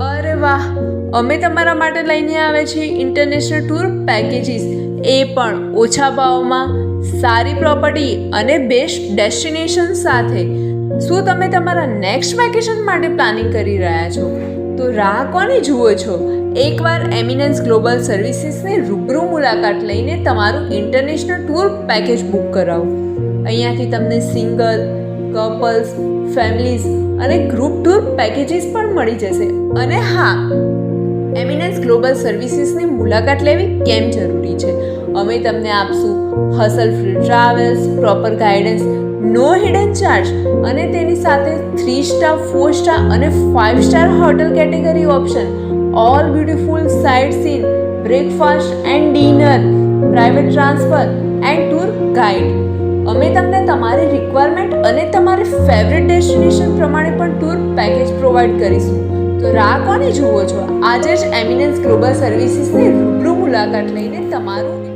અરે વાહ, અમે તમારા માટે લઈને આવ્યા છીએ ઇન્ટરનેશનલ ટૂર પેકેજીસ, એ પણ ઓછા ભાવમાં, સારી પ્રોપર્ટી અને બેસ્ટ ડેસ્ટિનેશન સાથે. શું તમે તમારા નેક્સ્ટ વેકેશન માટે પ્લાનિંગ કરી રહ્યા છો? તો રાહ કોની જુઓ છો? એકવાર એમિનન્સ ગ્લોબલ સર્વિસીસની રૂબરૂ મુલાકાત લઈને તમારું ઇન્ટરનેશનલ ટૂર પેકેજ બુક કરાવો. અહીંયાથી તમને સિંગલ, કપલ્સ, ફેમિલીઝ અને ગ્રુપ ટૂર પેકેજીસ પણ મળી જશે. અને હા, એમિનન્સ ગ્લોબલ સર્વિસીસની મુલાકાત લેવી કેમ જરૂરી છે? અમે તમને આપશું hassle free travels, proper guidance, no hidden charge અને તેની સાથે 3 સ્ટાર, 4 સ્ટાર અને 5 star hotel category option, all beautiful sight seen, breakfast and dinner, private transfer and tour guide. અમે તમને તમારી રિક્વાયરમેન્ટ અને તમારી ફેવરેટ ડેસ્ટિનેશન પ્રમાણે પણ ટૂર પેકેજ પ્રોવાઈડ કરીશું. તો રાહ કોની જુઓ છો? આજે જ એમિનન્સ ગ્લોબલ સર્વિસીસની રૂબરૂ મુલાકાત લઈને તમારું